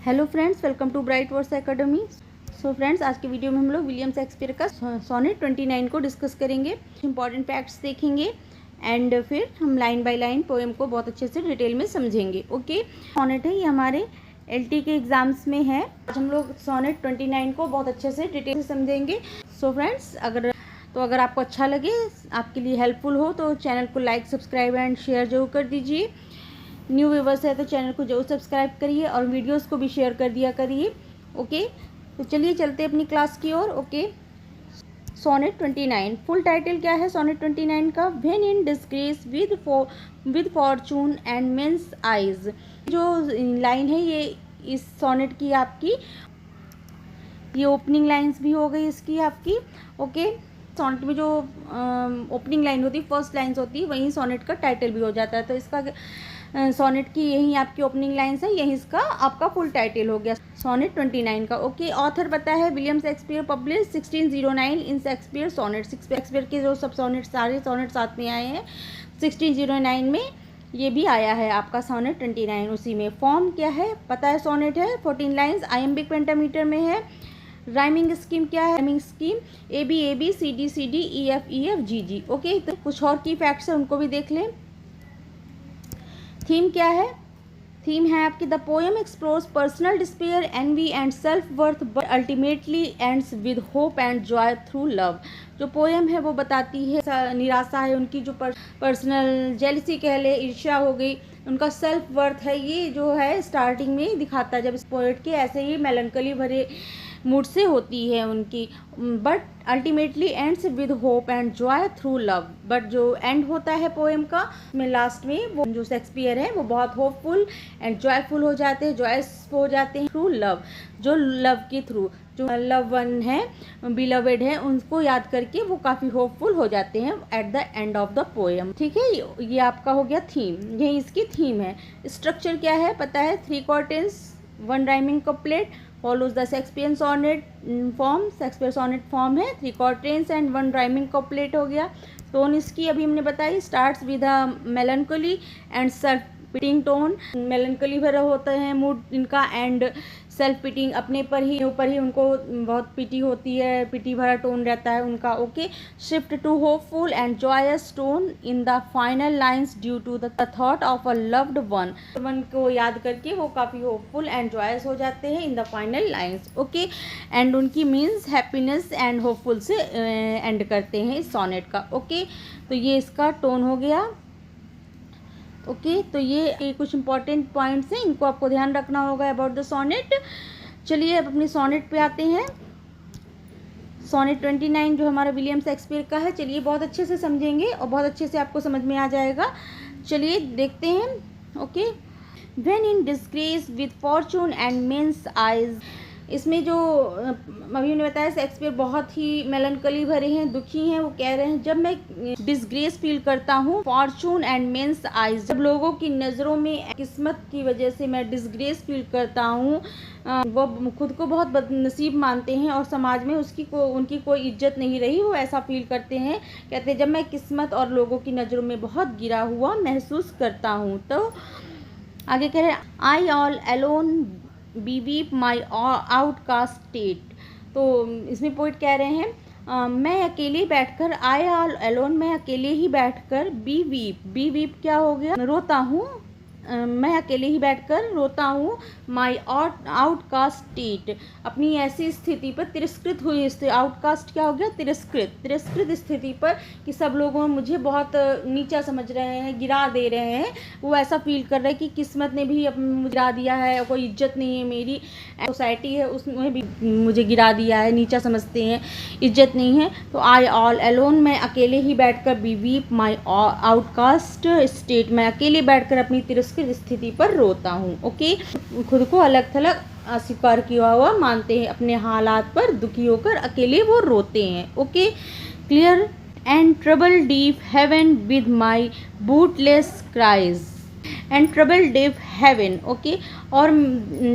Hello friends, welcome to Bright Words Academy. So friends, आज के video में हम लोग विलियम शेक्सपियर का सोनेट 29 को डिस्कस करेंगे, इंपॉर्टेंट फैक्ट्स देखेंगे एंड फिर हम लाइन बाय लाइन पोएम को बहुत अच्छे से डिटेल में समझेंगे। ओके, सोनेट है ये हमारे एलटी के एग्जाम्स में है। आज हम लोग सोनेट 29 को बहुत अच्छे से डिटेल से समझेंगे। सो फ्रेंड्स, अगर आपको अच्छा लगे, आपके लिए हेल्पफुल हो तो चैनल को लाइक, सब्सक्राइब एंड शेयर जरूर कर दीजिए। न्यू व्यूवर्स है तो चैनल को जरूर सब्सक्राइब करिए और वीडियोस को भी शेयर कर दिया करिए। ओके, तो चलिए चलते हैं अपनी क्लास की ओर। ओके, सोनेट 29 फुल टाइटल क्या है सोनेट 29 का? When in disgrace with fortune and men's eyes. जो लाइन है ये इस सोनेट की आपकी ये ओपनिंग लाइंस भी हो गई इसकी आपकी। ओके, सोनेट में जो ओपनिंग लाइन होती है, फर्स्ट लाइंस होती है, वहीं सोनेट का टाइटल भी हो जाता है। तो इसका सोनेट की यही आपकी ओपनिंग लाइंस है, यही इसका आपका फुल टाइटल हो गया सोनेट 29 का। ओके, ऑथर पता है William Shakespeare, publish 1609 in Shakespeare sonnet. Shakespeare के जो सब सोनेट सारे सोनेट साथ में आए हैं 1609 में, ये भी आया है आपका सोनेट 29 उसी में। फॉर्म क्या है पता है? सोनेट है 14 लाइन्स, आइम्बिक पेंटामीटर में है। राइमिंग स्कीम क्या है? Rhyming scheme A B C D E F G G. Okay, तो कुछ और की फैक्ट्स है उनको भी देख लें। थीम क्या है? थीम है आपकी the poem explores personal despair, envy and self worth but ultimately ends with hope and joy through love. जो पोएम है वो बताती है निराशा है उनकी, जो पर्सनल जेलसी कह ले, ईर्ष्या हो गई, उनका सेल्फ वर्थ है, ये जो है स्टार्टिंग में ही दिखाता है जब इस पोएट के ऐसे ही मेलंकली भरे मूड से होती है उनकी। But ultimately ends with hope and joy through love. But जो एंड होता है पोएम का में लास्ट में, वो जो शेक्सपियर है वो बहुत होपफुल एंड जॉयफुल हो जाते हैं, जॉयस हो जाते हैं थ्रू लव। जो लव के थ्रू, जो लव वन है, बिलवेड है, उनको याद करके वो काफ़ी होपफुल हो जाते हैं at the end of the poem. ठीक है, ये आपका हो गया थीम, यही इसकी थीम है। स्ट्रक्चर क्या है पता है? 3 quatrains, 1 rhyming couplet, follows the Shakespearean sonnet form। Shakespeare sonnet form है, 3 क्वार्टेंस एंड 1 राइमिंग कपलेट हो गया। टोन इसकी अभी हमने बताई, starts with a melancholy and self pitying tone. Melancholy भरा होता है मूड इनका एंड सेल्फ पिटिंग, अपने पर ही ऊपर ही उनको बहुत पिटी होती है, पिटी भरा टोन रहता है उनका। Okay, shift to hopeful and joyous tone in the final lines due to the thought of a loved one को याद करके वो काफ़ी होपफुल एंड जॉयस हो जाते हैं इन the final lines. Okay, and उनकी मीन्स हैप्पीनेस एंड होपफुल से एंड करते हैं इस सोनेट का। ओके, तो ये इसका टोन हो गया। ओके, तो ये कुछ इंपॉर्टेंट पॉइंट्स हैं, इनको आपको ध्यान रखना होगा अबाउट द सोनेट। चलिए अब अपनी सोनेट पे आते हैं। सोनेट 29 जो हमारा विलियम शेक्सपियर का है, चलिए बहुत अच्छे से समझेंगे और बहुत अच्छे से आपको समझ में आ जाएगा। चलिए देखते हैं। Okay, when in disgrace with fortune and men's eyes. इसमें जो अभी उन्होंने बताया शेक्सपियर बहुत ही मेलनकली भरे हैं, दुखी हैं। वो कह रहे हैं जब मैं डिसग्रेस फील करता हूँ, फॉर्चून एंड मेंस आइज, जब लोगों की नज़रों में किस्मत की वजह से मैं डिसग्रेस फील करता हूँ, वो खुद को बहुत बदनसीब मानते हैं और समाज में उनकी कोई इज्जत नहीं रही, वो ऐसा फील करते हैं। कहते हैं जब मैं किस्मत और लोगों की नज़रों में बहुत गिरा हुआ महसूस करता हूँ। तो आगे कह रहे हैं आई ऑल एलोन बी वीप माई आउटकास्ट स्टेट। तो इसमें पोइट कह रहे हैं मैं अकेले बैठकर, आई ऑल एलोन, मैं अकेले ही बैठकर, बी वीप क्या हो गया? रोता हूँ। मैं अकेले ही बैठकर रोता हूँ, माई आउटकास्ट स्टेट, अपनी ऐसी स्थिति पर, तिरस्कृत हुई स्थिति। आउटकास्ट क्या हो गया? तिरस्कृत स्थिति पर, कि सब लोग मुझे बहुत नीचा समझ रहे हैं, गिरा दे रहे हैं। वो ऐसा फील कर रहा है कि किस्मत ने भी मुझे गिरा दिया है, कोई इज्जत नहीं है मेरी, सोसाइटी है उसमें भी मुझे गिरा दिया है, नीचा समझते हैं, इज्जत नहीं है। तो आई ऑल एलोन, मैं अकेले ही बैठकर, बी वीप माई आउटकास्ट स्टेट, मैं अकेले बैठकर अपनी तिरस्कृत स्थिति पर रोता हूँ। ओके, खुद को अलग थलग अस्वीकार किया हुआ मानते हैं, अपने हालात पर दुखी होकर अकेले वो रोते हैं। Okay, clear and trouble deep heaven with my bootless cries, and trouble deaf heaven. Okay, और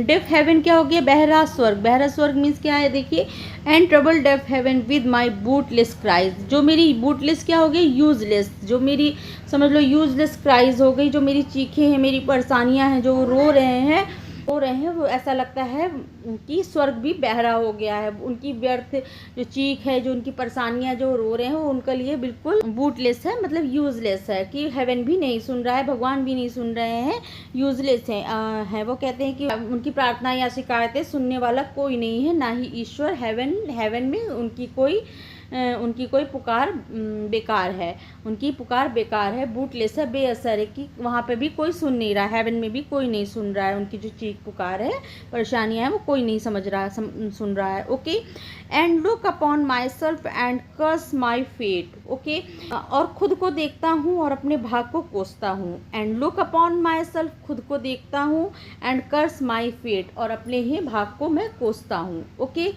डेफ हेवन क्या हो गया? बहरा स्वर्ग। बहरा स्वर्ग मीन्स क्या है देखिए, and trouble deaf heaven with my bootless cries, जो मेरी बूटलेस क्या हो गई? यूजलेस, जो मेरी समझ लो यूजलेस क्राइज हो गई, जो मेरी चीखें हैं, मेरी परेशानियां हैं, जो रो रहे हैं, रो रहे हैं, वो ऐसा लगता है कि स्वर्ग भी बहरा हो गया है। उनकी व्यर्थ जो चीख है, जो उनकी परेशानियां जो रो रहे हैं, वो उनके लिए बिल्कुल बूटलेस है, मतलब यूजलेस है, कि हेवन भी नहीं सुन रहा है, भगवान भी नहीं सुन रहे हैं, यूजलेस है। वो कहते हैं कि उनकी प्रार्थना या शिकायतें सुनने वाला कोई नहीं है, ना ही ईश्वर। हेवन में उनकी कोई पुकार बेकार है, उनकी पुकार बेकार है, बूटलेस है, बेअसर है, कि वहाँ पे भी कोई सुन नहीं रहा, हेवन में भी कोई नहीं सुन रहा है, उनकी जो चीख पुकार है, परेशानियाँ हैं, वो कोई नहीं समझ रहा है, सुन रहा है। Okay, and look upon myself and curse my fate. Okay, और खुद को देखता हूँ और अपने भाग को कोसता हूँ। And look upon my self, खुद को देखता हूँ, एंड कर्स माई फेट, और अपने ही भाग को मैं कोसता हूँ। ओके,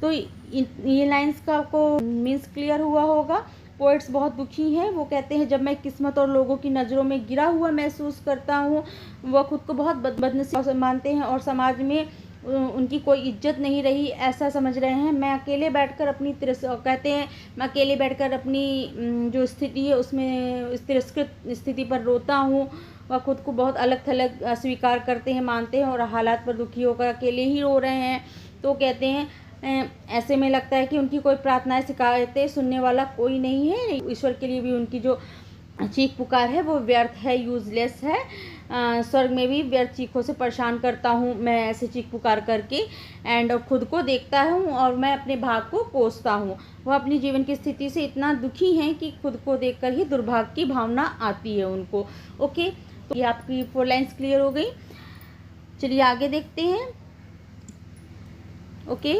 तो ये लाइंस का आपको मीन्स क्लियर हुआ होगा। पोइट्स बहुत दुखी हैं। वो कहते हैं, जब मैं किस्मत और लोगों की नज़रों में गिरा हुआ महसूस करता हूँ, वह खुद को बहुत बदनसीब मानते हैं और समाज में उनकी कोई इज्जत नहीं रही, ऐसा समझ रहे हैं। मैं अकेले बैठकर अपनी कहते हैं, मैं अकेले बैठकर अपनी जो स्थिति है उसमें इस तिरस्कृत स्थिति पर रोता हूँ। वह खुद को बहुत अलग थलग स्वीकार करते हैं, मानते हैं, और हालात पर दुखी होकर अकेले ही रो रहे हैं। तो कहते हैं, ऐसे में लगता है कि उनकी कोई प्रार्थनाएं शिकायतें सुनने वाला कोई नहीं है। ईश्वर के लिए भी उनकी जो चीख पुकार है वो व्यर्थ है, यूजलेस है। स्वर्ग में भी व्यर्थ चीखों से परेशान करता हूँ मैं, ऐसे चीख पुकार करके। एंड खुद को देखता हूँ और मैं अपने भाग को कोसता हूँ। वह अपनी जीवन की स्थिति से इतना दुखी हैं कि खुद को देखकर ही दुर्भाग्य की भावना आती है उनको। ओके, तो ये आपकी 4 लाइन्स क्लियर हो गई। चलिए आगे देखते हैं। Okay,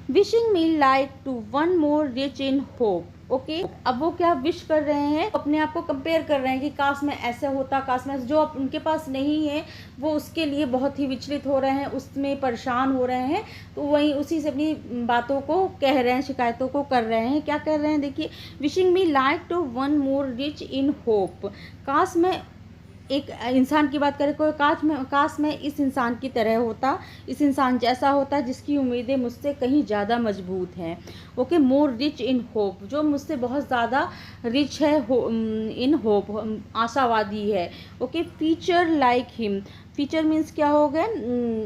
wishing me like to one more rich in hope. Okay, अब वो क्या विश कर रहे हैं, अपने आप को कंपेयर कर रहे हैं कि काश मैं ऐसा होता, काश मैं, जो अब उनके पास नहीं है वो उसके लिए बहुत ही विचलित हो रहे हैं, उसमें परेशान हो रहे हैं। तो वहीं उसी से अपनी बातों को कह रहे हैं, शिकायतों को कर रहे हैं। क्या कर रहे हैं, देखिए, wishing me like to one more rich in hope. काश मैं, एक इंसान की बात करें, कोई काश मैं इस इंसान की तरह होता, इस इंसान जैसा होता जिसकी उम्मीदें मुझसे कहीं ज़्यादा मजबूत हैं। Okay, more rich in hope, जो मुझसे बहुत ज़्यादा रिच है इन होप, आशावादी है। Okay, feature like him, feature means क्या हो गया,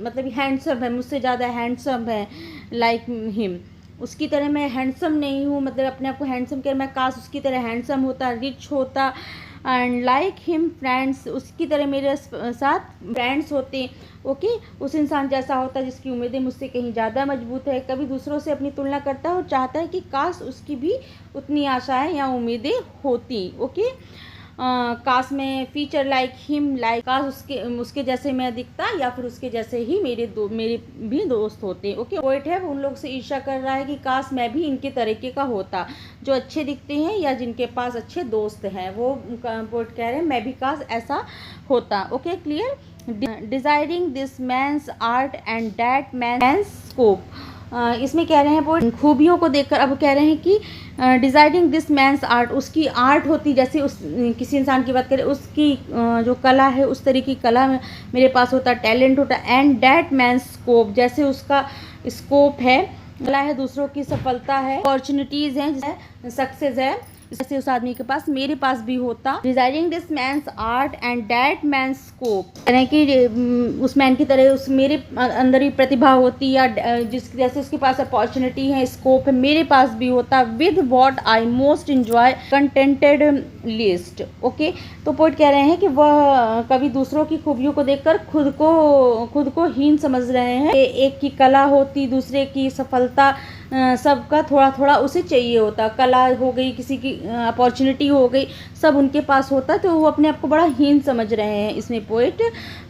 मतलब हैंडसम है, मुझसे ज़्यादा हैंडसम है। लाइक हिम, उसकी तरह मैं हैंडसम नहीं हूँ, मतलब अपने आप को हैंडसम कर, मैं काश उसकी तरह हैंडसम होता, रिच होता। एंड लाइक हिम फ्रेंड्स, उसकी तरह मेरे साथ फ्रेंड्स होते। ओके, उस इंसान जैसा होता जिसकी उम्मीदें मुझसे कहीं ज़्यादा मजबूत है। कभी दूसरों से अपनी तुलना करता है और चाहता है कि काश उसकी भी उतनी आशाएं या उम्मीदें होती। ओके, काश में फीचर लाइक हिम, लाइक काश उसके जैसे मैं दिखता, या फिर उसके जैसे ही मेरे भी दोस्त होते। ओके, पोएट है वो उन लोग से ईर्ष्या कर रहा है कि काश मैं भी इनके तरीके का होता, जो अच्छे दिखते हैं या जिनके पास अच्छे दोस्त हैं। वो पोएट कह रहे हैं, मैं भी काश ऐसा होता। Okay, clear. Desiring this man's art and that man's scope, इसमें कह रहे हैं वो खूबियों को देखकर, अब कह रहे हैं कि डिजाइनिंग दिस मैंस आर्ट, उसकी आर्ट होती, जैसे उस किसी इंसान की बात करें, उसकी जो कला है उस तरह की कला मेरे पास होता, टैलेंट होता। एंड डैट मैंस स्कोप, जैसे उसका स्कोप है, कला है, दूसरों की सफलता है, अपॉर्चुनिटीज़ हैं, सक्सेस है, जैसे उस आदमी के पास मेरे पास भी होता। Desiring this man's art and that man's scope, यानी कि उस मैन की तरह उस मेरे अंदर ही प्रतिभा होती, या जैसे उसके पास अपॉर्चुनिटी है, स्कोप है, मेरे पास भी होता। With what I most enjoy contented list. Okay, तो पोएट कह रहे हैं कि वह कभी दूसरों की खूबियों को देखकर खुद को हीन समझ रहे हैं। एक की कला होती, दूसरे की सफलता, सबका थोड़ा थोड़ा उसे चाहिए होता। कला हो गई, किसी की अपॉर्चुनिटी हो गई, सब उनके पास होता, तो वो अपने आप को बड़ा हीन समझ रहे हैं। इसमें poet,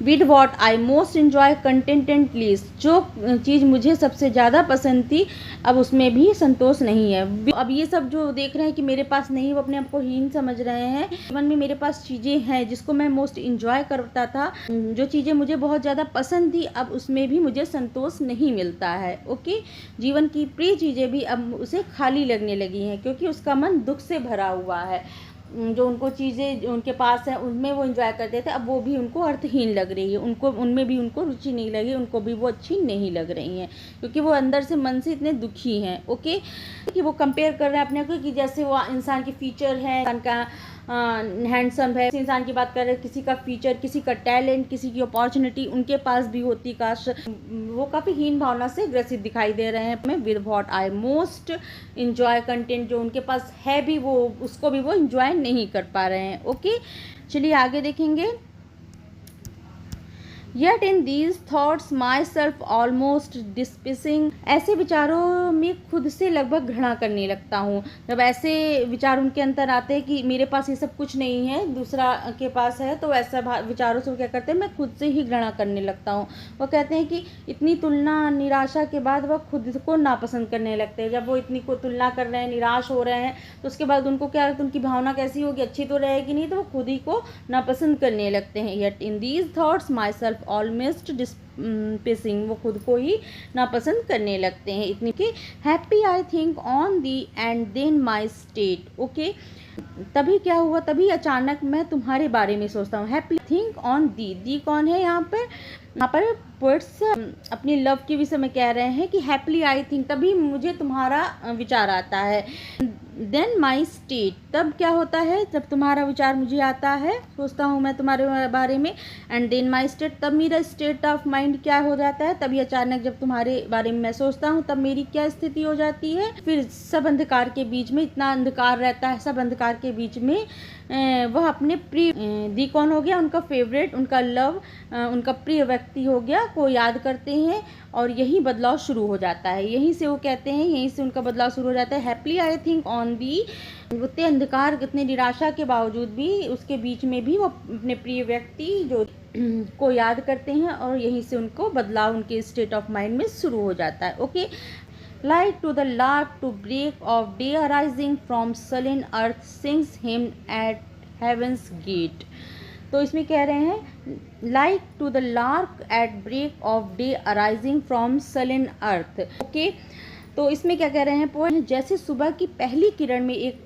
with what I most enjoy contented list, जो चीज़ मुझे सबसे ज़्यादा पसंद थी अब उसमें भी संतोष नहीं है। अब ये सब जो देख रहे हैं कि मेरे पास नहीं, वो अपने आप को हीन समझ रहे हैं। जीवन में मेरे पास चीज़ें हैं जिसको मैं मोस्ट इंजॉय करता था, जो चीज़ें मुझे बहुत ज़्यादा पसंद थी, अब उसमें भी मुझे संतोष नहीं मिलता है। ओके, जीवन की प्रिय चीज़ें भी अब उसे खाली लगने लगी हैं, क्योंकि उसका मन दुख से भरा हुआ है। जो उनको चीज़ें उनके पास हैं उनमें वो एंजॉय करते थे, अब वो भी उनको अर्थहीन लग रही है, उनमें भी उनको रुचि नहीं लगी, उनको भी वो अच्छी नहीं लग रही हैं, क्योंकि वो अंदर से मन से इतने दुखी हैं। ओके, कि वो कंपेयर कर रहे हैं अपने को, कि जैसे वो इंसान की फीचर है, इंसान का हैंडसम है, इंसान की बात कर रहे हैं, किसी का फीचर, किसी का टैलेंट, किसी की अपॉर्चुनिटी उनके पास भी होती, काश वो काफ़ी हीन भावना से ग्रसित दिखाई दे रहे हैं। With what I most enjoy content, जो उनके पास है भी वो उसको भी वो इंजॉय नहीं कर पा रहे हैं। ओके, चलिए आगे देखेंगे। Yet in these thoughts myself almost despising, ऐसे विचारों में खुद से लगभग घृणा करने लगता हूँ। जब ऐसे विचार उनके अंदर आते हैं कि मेरे पास ये सब कुछ नहीं है, दूसरा के पास है, तो ऐसा विचारों से वो क्या करते हैं, मैं खुद से ही घृणा करने लगता हूँ। वो कहते हैं कि इतनी तुलना निराशा के बाद वह खुद को नापसंद करने लगते हैं। जब वो इतनी को तुलना कर रहे हैं, निराश हो रहे हैं, तो उसके बाद उनको क्या, उनकी भावना कैसी होगी, अच्छी तो रहेगी नहीं, तो वो खुद ही को नापसंद करने लगते हैं। Yet in these thoughts myself almost despising, वो खुद को ही नापसंद करने लगते हैं। इतनी कि happy I think on thee and then my state. Okay, तभी क्या हुआ, तभी अचानक मैं तुम्हारे बारे में सोचता हूँ। हैप्पी थिंक ऑन दी कौन है यहाँ पर पोएट्स अपनी लव के विषय में कह रहे हैं कि हैप्पली आई थिंक, तभी मुझे तुम्हारा विचार आता है। देन माई स्टेट, तब क्या होता है, जब तुम्हारा विचार मुझे आता है, सोचता हूँ मैं तुम्हारे बारे में। एंड देन माई स्टेट, तब मेरा स्टेट ऑफ माइंड क्या हो जाता है, तभी अचानक जब तुम्हारे बारे में मैं सोचता हूँ, तब मेरी क्या स्थिति हो जाती है। फिर सब अंधकार के बीच में, इतना अंधकार रहता है, सब अंधकार के बीच में वह अपने प्रिय दी कौन हो गया, उनका फेवरेट, उनका लव, उनका प्रिय व्यक्ति हो गया, को याद करते हैं, और यही बदलाव शुरू हो जाता है। यहीं से वो कहते हैं, यहीं से उनका बदलाव शुरू हो जाता है। हैप्पली आई थिंक ऑन दी, उतने अंधकार, कितने निराशा के बावजूद भी, उसके बीच में भी वो अपने प्रिय व्यक्ति जो को याद करते हैं, और यहीं से उनको बदलाव उनके स्टेट ऑफ माइंड में शुरू हो जाता है। Okay, Like to the lark to break of day arising from sullen earth sings him at heaven's gate। तो इसमें कह रहे हैं like to the lark at break of day arising from sullen earth। Okay, तो इसमें क्या कह रहे हैं पोएट, जैसे सुबह की पहली किरण में एक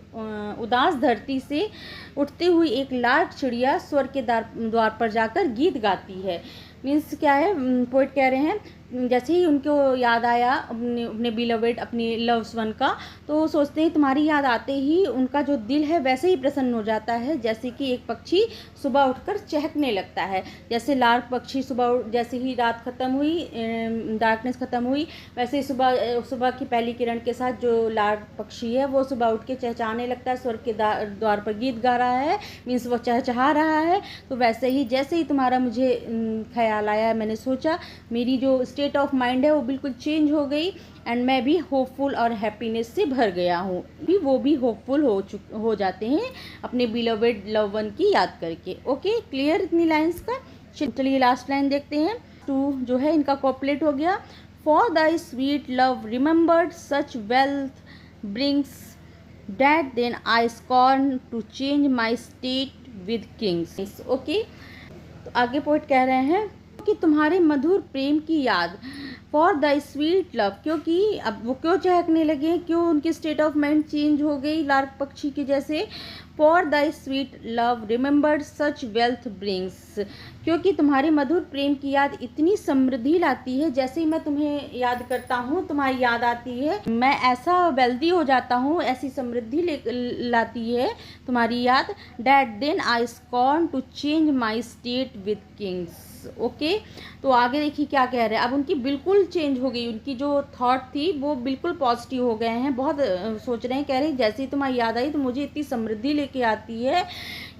उदास धरती से उठते हुई एक लार्क चिड़िया स्वर्ग के द्वार पर जाकर गीत गाती है। मीन्स क्या है, पोएट कह रहे हैं जैसे ही उनको याद आया अपने बिलवेड, अपने लव्स वन का, तो सोचते हैं तुम्हारी याद आते ही उनका जो दिल है वैसे ही प्रसन्न हो जाता है, जैसे कि एक पक्षी सुबह उठकर चहकने लगता है। जैसे लार्क पक्षी सुबह, जैसे ही रात ख़त्म हुई, डार्कनेस ख़त्म हुई, वैसे ही सुबह की पहली किरण के साथ जो लार्क पक्षी है वो सुबह उठ के चहचहाने लगता है, स्वर्ग के द्वार पर गीत गा रहा है, मीन्स वो चहचहा रहा है। तो वैसे ही जैसे ही तुम्हारा मुझे ख्याल आया, मैंने सोचा, मेरी जो स्टेट ऑफ माइंड है वो बिल्कुल चेंज हो गई, एंड मैं भी होपफुल और हैप्पीनेस से भर गया हूँ। वो भी होपफुल हो जाते हैं अपने बिलवेड लव वन की याद करके। ओके, क्लियर इतनी लाइंस का। चलिए लास्ट लाइन देखते हैं। टू जो है इनका कॉपलेट हो गया। For the sweet love remembered such wealth brings that then I scorn to change my state with kings. Okay, तो आगे पोएट कह रहे हैं कि तुम्हारे मधुर प्रेम की याद, फॉर द स्वीट लव, क्योंकि अब वो क्यों चहकने लगे, क्यों उनकी स्टेट ऑफ माइंड चेंज हो गई लार्क पक्षी के जैसे। For the sweet love remembered such wealth brings, क्योंकि तुम्हारे मधुर प्रेम की याद इतनी समृद्धि लाती है। जैसे ही मैं तुम्हें याद करता हूँ, तुम्हारी याद आती है, मैं ऐसा वेल्दी हो जाता हूँ, ऐसी समृद्धि लाती है तुम्हारी याद। That then I scorn to change my state with kings. Okay, तो आगे देखिए क्या कह रहे हैं। अब उनकी बिल्कुल चेंज हो गई, उनकी जो थॉट थी वो बिल्कुल पॉजिटिव हो गए हैं, बहुत सोच रहे हैं, कह रहे हैं जैसे ही तुम्हारी याद आई तो मुझे इतनी समृद्धि लेके आती है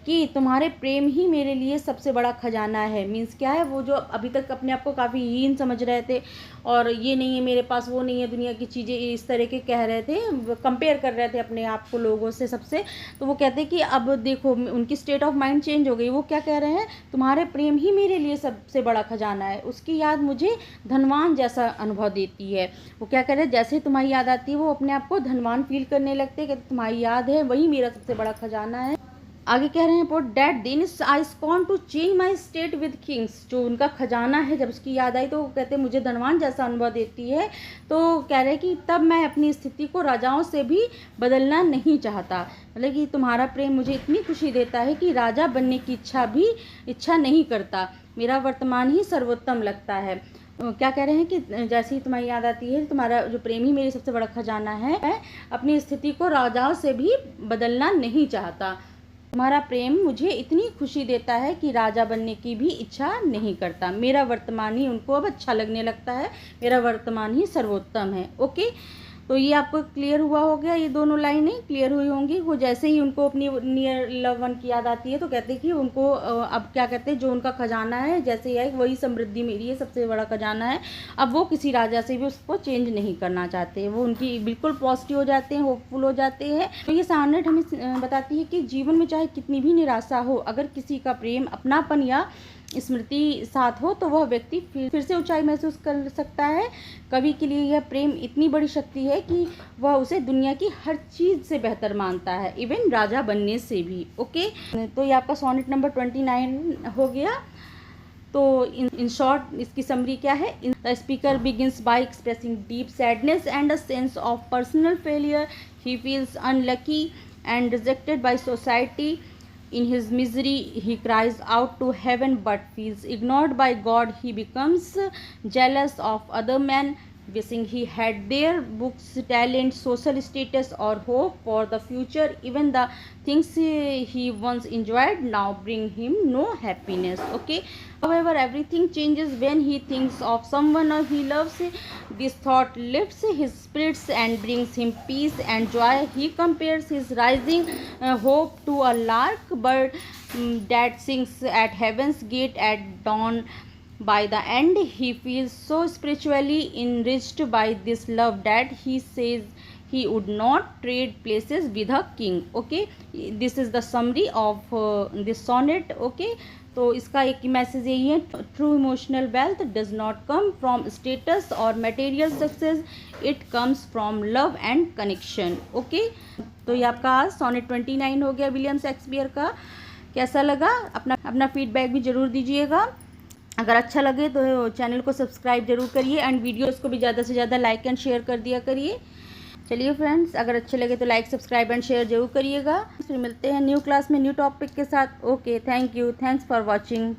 कि तुम्हारे प्रेम ही मेरे लिए सबसे बड़ा खजाना है। मीन्स क्या है, वो जो अभी तक अपने आप को काफ़ी हीन समझ रहे थे और ये नहीं है मेरे पास, वो नहीं है, दुनिया की चीज़ें इस तरह के कह रहे थे, कंपेयर कर रहे थे अपने आप को लोगों से, सबसे। तो वो कहते हैं कि अब देखो उनकी स्टेट ऑफ माइंड चेंज हो गई। वो क्या कह रहे हैं, तुम्हारे प्रेम ही मेरे लिए सबसे बड़ा खजाना है, उसकी याद मुझे धनवान जैसा अनुभव देती है। वो क्या कह रहे हैं, जैसे तुम्हारी याद आती है वो अपने आप को धनवान फील करने लगते हैं कि तुम्हारी याद है वही मेरा सबसे बड़ा खजाना है। आगे कह रहे हैं poet, that then I scorn to change my state with kings, जो उनका खजाना है जब उसकी याद आई तो वो कहते हैं मुझे धनवान जैसा अनुभव देती है। तो कह रहे हैं कि तब मैं अपनी स्थिति को राजाओं से भी बदलना नहीं चाहता, मतलब कि तुम्हारा प्रेम मुझे इतनी खुशी देता है कि राजा बनने की इच्छा नहीं करता, मेरा वर्तमान ही सर्वोत्तम लगता है। क्या कह रहे हैं कि जैसे ही तुम्हारी याद आती है, तुम्हारा जो प्रेम ही मेरी सबसे बड़ा खजाना है, अपनी स्थिति को राजाओं से भी बदलना नहीं चाहता। तुम्हारा प्रेम मुझे इतनी खुशी देता है कि राजा बनने की भी इच्छा नहीं करता। मेरा वर्तमान ही उनको अब अच्छा लगने लगता है, मेरा वर्तमान ही सर्वोत्तम है। ओके, तो ये आपको क्लियर हुआ हो गया, ये दोनों लाइनें क्लियर हुई होंगी। वो जैसे ही उनको अपनी नियर लव वन की याद आती है तो कहते हैं कि उनको अब क्या कहते हैं, जो उनका खजाना है जैसे ही वही समृद्धि मेरी है, सबसे बड़ा खजाना है। अब वो किसी राजा से भी उसको चेंज नहीं करना चाहते, वो उनकी बिल्कुल पॉजिटिव हो जाते हैं, होपफुल हो जाते हैं। तो ये सॉनेट हमें बताती है कि जीवन में चाहे कितनी भी निराशा हो, अगर किसी का प्रेम, अपनापन या स्मृति साथ हो तो वह व्यक्ति फिर से ऊंचाई महसूस कर सकता है। कवि के लिए यह प्रेम इतनी बड़ी शक्ति है कि वह उसे दुनिया की हर चीज़ से बेहतर मानता है, इवन राजा बनने से भी। ओके, तो ये आपका सोनेट नंबर 29 हो गया। तो इन शॉर्ट इसकी समरी क्या है? The speaker begins bye expressing deep sadness and a sense of personal failure. He feels unlucky and rejected by society. In his misery, he cries out to heaven but feels ignored by God. He becomes jealous of other men, wishing he had their books, talent, social status, or hope for the future. Even the things he once enjoyed now bring him no happiness. Okay. However, everything changes when he thinks of someone he loves. This thought lifts his spirits and brings him peace and joy. He compares his rising hope to a lark bird that sings at heaven's gate at dawn. By the end, he feels so spiritually enriched by this love that he says he would not trade places with a king. Okay, this is the summary of this sonnet. Okay, तो इसका एक message यही है, true emotional wealth does not come from status और material success, it comes from love and connection. Okay, तो ये आपका आज सोनेट 29 हो गया विलियम शेक्सपियर का। कैसा लगा? अपना फीडबैक भी ज़रूर दीजिएगा। अगर अच्छा लगे तो चैनल को सब्सक्राइब जरूर करिए एंड वीडियोस को भी ज़्यादा से ज़्यादा लाइक एंड शेयर कर दिया करिए। चलिए फ्रेंड्स, अगर अच्छे लगे तो लाइक, सब्सक्राइब एंड शेयर जरूर करिएगा। फिर मिलते हैं न्यू क्लास में न्यू टॉपिक के साथ। Okay, thank you, thanks for watching.